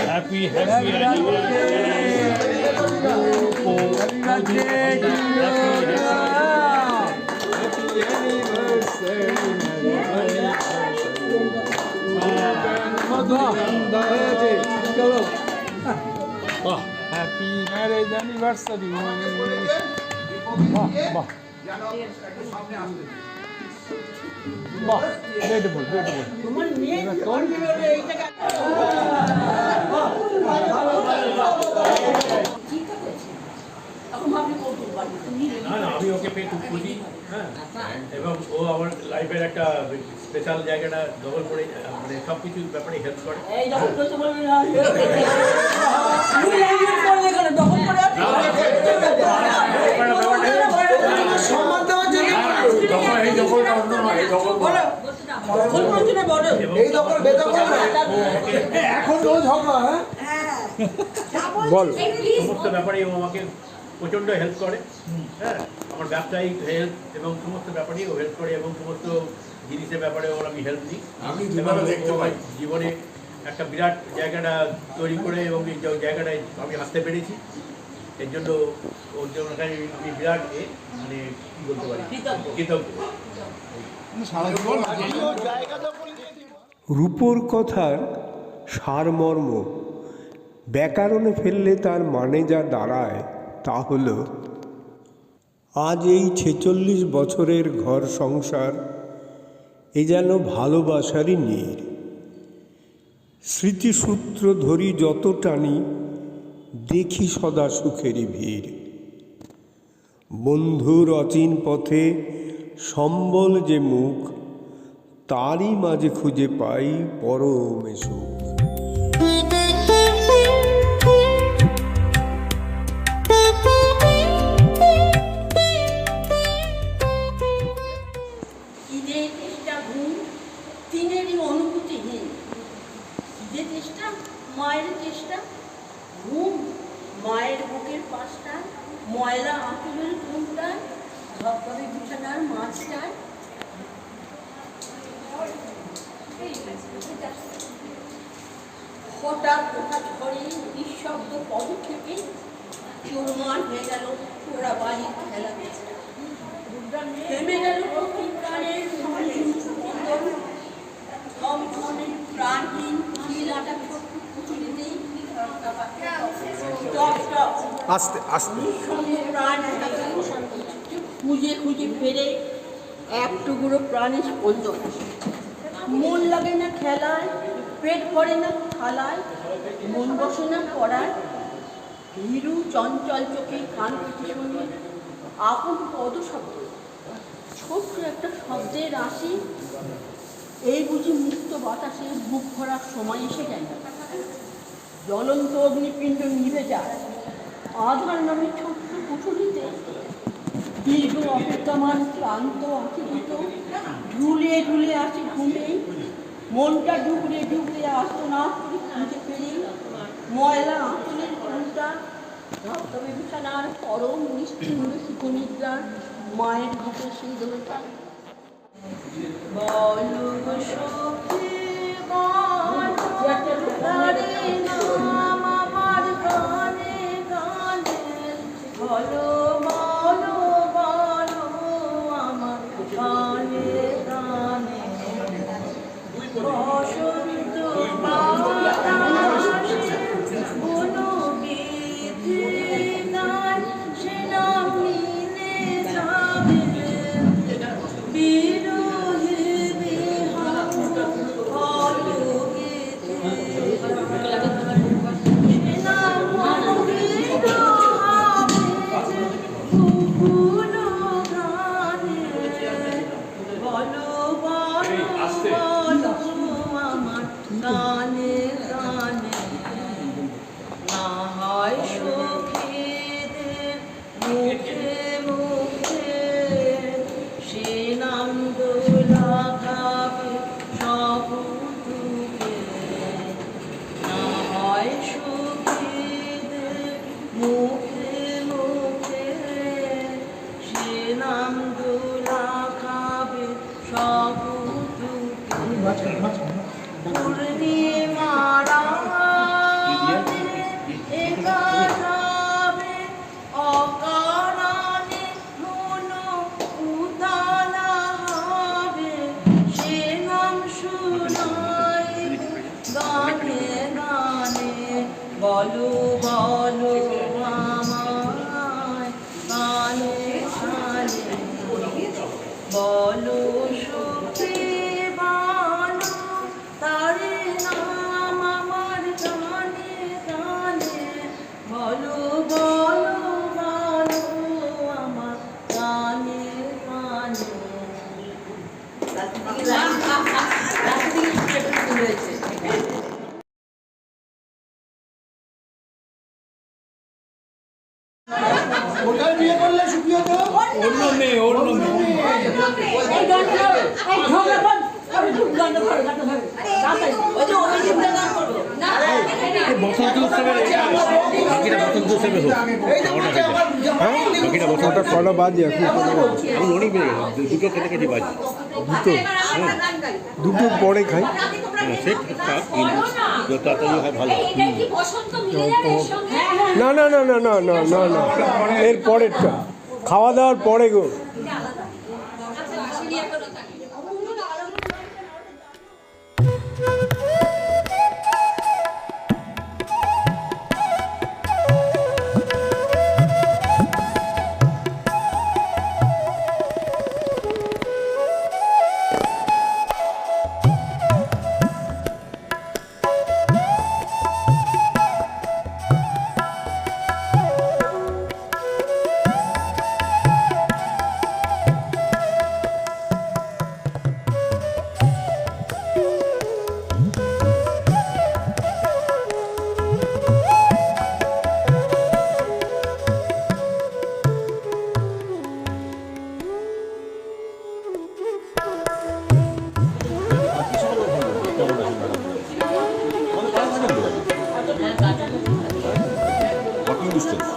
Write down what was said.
Happy happy marriage anniversary. বাহ বাহ বাহ, বিউটিফুল বিউটিফুল। আমি ওকে পেয়ে খুব খুশি, হ্যাঁ, এবং ও আমার লাইফের একটা স্পেশাল জায়গাটা দখল করে, মানে সব কিছুর ব্যাপারে হেল্প করে। সমস্ত ব্যাপারে ও আমাকে প্রচণ্ড হেল্প করে, হ্যাঁ, আমার ব্যবসায়িক হেল্প এবং সমস্ত ব্যাপারেই ও হেল্প করে, এবং সমস্ত জিনিসের ব্যাপারে ওর আমি হেল্প দিই। জীবনে একটা বিরাট জায়গাটা তৈরি করে, এবং এই জায়গাটায় আমি আসতে পেরেছি, এর জন্য ওর জন্য আমি বিরাট মানে কী বলতে পারি, কৃতজ্ঞ। রূপর কথার সারমর্ম ব্যাকরণে ফেললে তার মানে যা দাঁড়ায় তা হল, আজ এই 46 বছরের ঘর সংসার এ যেন ভালোবাসারই নীড়। স্মৃতিসূত্র ধরি যত টানি, দেখি সদা সুখেরই ভিড়। বন্ধুর অচিন পথে সম্বল যে মুখ, তারই মাঝে খুঁজে পাই পরমে সুখ। মায়ের চেষ্টা, ঘুম মায়ের বুকের পাশটা, ময়লা আঁচলের ঘুমটায়, ধপধপে বিছানার মাছটায়। হঠাৎ হঠাৎ ঝড়ে নিঃশব্দ পদক্ষেপে চোরমার হয়ে গেল ওরা বাড়ির খেলা, থেমে গেল প্রতি প্রাণের প্রাণহীন খিলাটা ছোট্ট পুচুরিতেই আস্তে আস্তে প্রাণ খুঁজে খুঁজে ফেরে এক টুকরো প্রাণের স্পন্দন। মন লাগে না খেলায়, পেট ভরে না থালায়, মন বসে না পড়ায়। ভীরু চঞ্চল চোখে কান পেতে শুনে আপন পদশব্দ, ছোট্ট একটা শব্দের রাশি। এই বুঝি মুক্ত বাতাসে বুক ভরার সময় এসে যায়। জ্বলন্ত অগ্নিপিণ্ড নিভে যায় আধার নামে ছোট্ট কুঠুরিতে। দীর্ঘ অপেক্ষামান ক্লান্ত আঁকি দুটো ঝুলিয়ে ঝুলিয়ে আসে ঘুমে। মনটা ডুবড়ে ডুবড়ে আসতো না করে খুঁজে পেরে ময়লা আঁচলের ঘুমটা, ধবধবে বিছানার পরম নিশ্চিন্ত সুখনিদ্রা, মায়ের বুকে সেই দোলটা। বলো সখী নাম আমার গানে গানে, বলো বলো বলো আমার গানে গানে। বসন্ত বাতাসে কোনো বিধি নাই, সে নাম নিলে যাবে বিরোহী বিহার। বলো বলো আমায় কানে কানে বলো সুখে বলো তারে নাম আমার কানে কানে বলো বলো বলো আমার কানে কানে ওটা বিয়ে করলে সুপ্রিয়ত অন্য মেয়ে অন্য মেয়ে বসন্ত উৎসবের বাকিটা বসন্ত উৎসবে হোক বাকিটা বসন্ত ওটা কটা বাজে এখন? আমি অনেক বেড়ে গেলাম দুটো কাছাকাছি বাজি দুটোর পরে খাই। হ্যাঁ সে ঠিকঠাক কিন্তু যত তাড়াতাড়ি হয় ভালো না না না না না না না না এর পরেরটা খাওয়া দাওয়ার পরে গো। Walking distance.